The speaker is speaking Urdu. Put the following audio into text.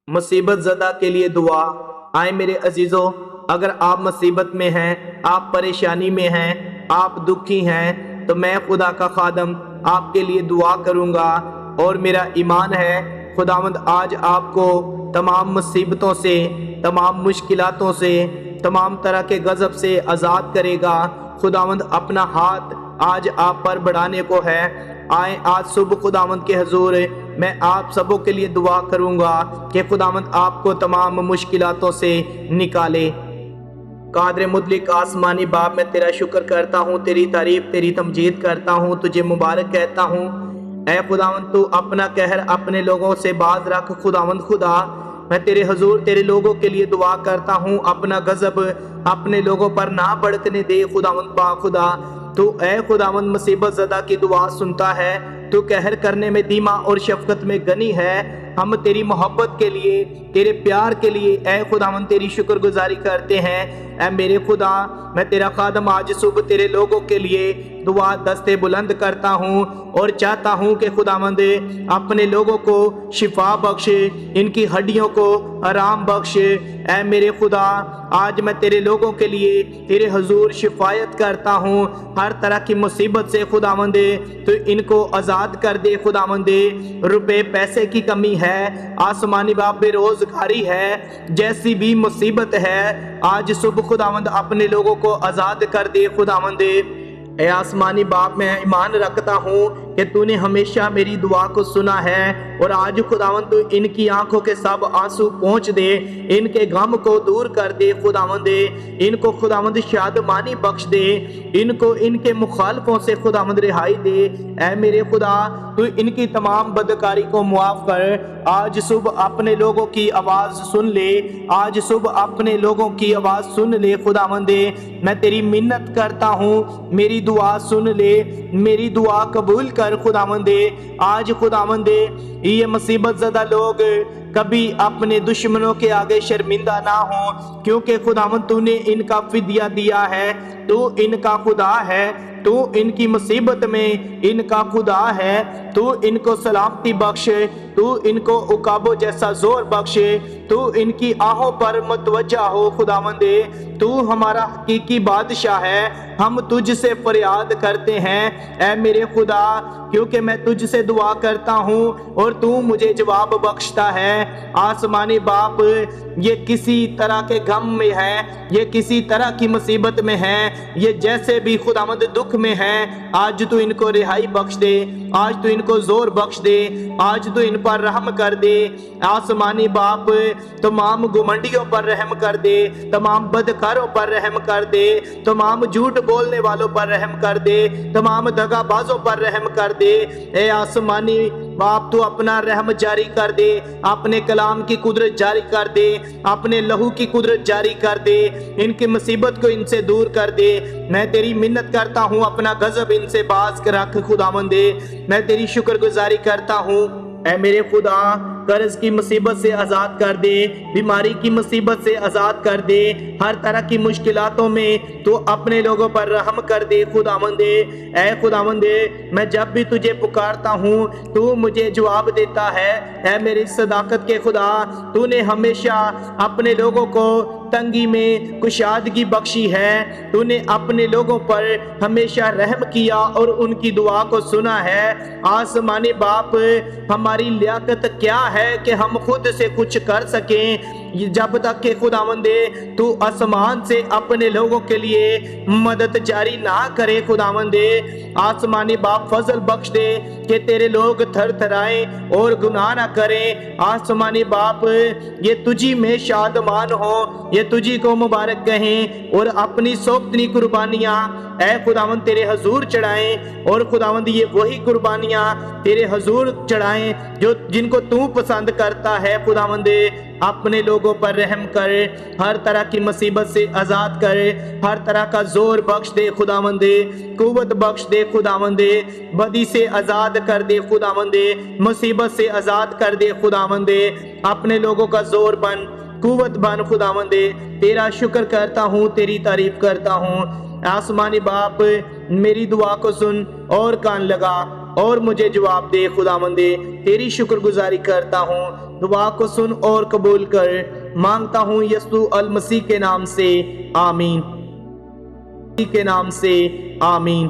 مصیبت زدہ کے لیے دعا۔ آئے میرے عزیزو، اگر آپ مصیبت میں ہیں، آپ پریشانی میں ہیں، آپ دکھی ہیں، تو میں خدا کا خادم آپ کے لیے دعا کروں گا، اور میرا ایمان ہے خداوند آج آپ کو تمام مصیبتوں سے، تمام مشکلاتوں سے، تمام طرح کے غضب سے آزاد کرے گا۔ خداوند اپنا ہاتھ آج آپ پر بڑھانے کو ہے۔ آئیں آج صبح خداوند کے حضور میں آپ سبوں کے لیے دعا کروں گا کہ خداوند آپ کو تمام مشکلاتوں سے نکالے۔ قادر مطلق آسمانی باپ، میں تیرا شکر کرتا ہوں، تیری تعریف، تیری تمجید کرتا ہوں، تجھے مبارک کہتا ہوں۔ اے خداوند، تو اپنا قہر اپنے لوگوں سے باز رکھ۔ خداوند خدا، میں تیرے حضور تیرے لوگوں کے لیے دعا کرتا ہوں، اپنا غضب اپنے لوگوں پر نہ بھڑکنے دے۔ خداوند پاک خدا، تو اے خداوند مصیبت زدہ کی دعا سنتا ہے، تو قہر کرنے میں دھیما اور شفقت میں غنی ہے۔ ہم تیری محبت کے لیے، تیرے پیار کے لیے اے خداوند تیری شکر گزاری کرتے ہیں۔ اے میرے خدا، میں تیرا خادم آج صبح تیرے لوگوں کے لیے دعا دستے بلند کرتا ہوں، اور چاہتا ہوں کہ خداوند اپنے لوگوں کو شفا بخش، ان کی ہڈیوں کو آرام بخش۔ اے میرے خدا، آج میں تیرے لوگوں کے لیے تیرے حضور شفایت کرتا ہوں، ہر طرح کی مصیبت سے خداوند تو ان کو آزاد کر دے۔ خداوند روپے پیسے کی کمی ہے، آسمانی باپ بے روزگاری ہے، جیسی بھی مصیبت ہے، آج صبح خداوند اپنے لوگوں کو آزاد کر دے۔ خداوند اے آسمانی باپ، میں ایمان رکھتا ہوں کہ تو نے ہمیشہ میری دعا کو سنا ہے، اور آج خداوند تو ان کی آنکھوں کے سب آنسو پہنچ دے، ان کے غم کو دور کر دے۔ خداوند ان کو خداوند شادمانی بخش دے، ان کو ان کے مخالفوں سے خداوند رہائی دے۔ اے میرے خدا، تو ان کی تمام بدکاری کو معاف کر۔ آج صبح اپنے لوگوں کی آواز سن لے، آج صبح اپنے لوگوں کی آواز سن لے۔ خداوند میں تیری منت کرتا ہوں، میری دعا سن لے، میری دعا قبول کر۔ خداوند آج خداوند یہ مصیبت زدہ لوگ کبھی اپنے دشمنوں کے آگے شرمندہ نہ ہوں، کیونکہ خداوند تو نے ان کا فدیہ دیا ہے، تو ان کا خدا ہے، تو ان کی مصیبت میں ان کا خدا ہے، تو ان کو سلامتی بخش، تو ان کو عقابوں جیسا زور بخش، تو ان کی آہوں پر متوجہ ہو۔ خداوند تو ہمارا حقیقی بادشاہ ہے، ہم تجھ سے فریاد کرتے ہیں اے میرے خدا، کیونکہ میں تجھ سے دعا کرتا ہوں اور تو مجھے جواب بخشتا ہے۔ آسمانی باپ، یہ کسی طرح کے غم میں ہے، یہ کسی طرح کی مصیبت میں ہے، یہ جیسے بھی خداوند دکھ میں ہے، آج تو ان کو رہائی بخش دے، آج تو ان کو زور بخش دے، آج تو ان پر رحم کر دے۔ آسمانی باپ، تمام گھمنڈیوں پر رحم کر دے، تمام بدکاروں پر رحم کر دے، تمام جھوٹ بولنے والوں پر رحم کر دے، تمام دغا بازوں پر رحم کر دے۔ اے آسمانی باپ، تو اپنا رحم جاری کر دے، اپنے کلام کی قدرت جاری کر دے، اپنے لہو کی قدرت جاری کر دے، ان کی مصیبت کو ان سے دور کر دے۔ میں تیری منت کرتا ہوں، اپنا غضب ان سے باز کر رکھ۔ خداوند میں تیری شکر گزاری کرتا ہوں، اے میرے خدا، قرض کی مصیبت سے آزاد کر دے، بیماری کی مصیبت سے آزاد کر دے، ہر طرح کی مشکلاتوں میں تو اپنے لوگوں پر رحم کر دے۔ خداوند اے خداوند، میں جب بھی تجھے پکارتا ہوں تو مجھے جواب دیتا ہے۔ اے میری صداقت کے خدا، تو نے ہمیشہ اپنے لوگوں کو تنگی میں کشادگی بخشی ہے، تو نے اپنے لوگوں پر ہمیشہ رحم کیا اور ان کی دعا کو سنا ہے۔ آسمانی باپ، ہماری لیاقت کیا ہے کہ ہم خود سے کچھ کر سکیں، جب تک کہ خداوند تو آسمان سے اپنے لوگوں کے لیے مدد جاری نہ کرے۔ خداوند آسمانی باپ، فضل بخش دے کہ تیرے لوگ تھر تھرائیں اور گناہ نہ کریں۔ آسمانی باپ، یہ تجھی میں شادمان ہوں، یہ تجھی کو مبارک کہیں، اور اپنی سوختنی قربانیاں اے خداوند تیرے حضور چڑھائیں، اور خداوند یہ وہی قربانیاں تیرے حضور چڑھائیں جن کو تو پسند کرتا ہے۔ خداوند اپنے لوگوں پر رحم کر، ہر طرح کی مصیبت سے آزاد کر، ہر طرح کا زور بخش دے۔ خداوند قوت بخش دے۔ خداوند بدی سے آزاد کر دے۔ خداوند مصیبت سے آزاد کر دے۔ خداوند اپنے لوگوں کا زور بن، قوت بن۔ خداوند تیرا شکر کرتا ہوں، تیری تعریف کرتا ہوں۔ آسمانی باپ، میری دعا کو سن اور کان لگا۔ اور مجھے جواب دے خداوندے، تیری شکر گزاری کرتا ہوں، دعا کو سن اور قبول کر، مانگتا ہوں یسوع المسیح کے نام سے، آمین، کے نام سے، آمین۔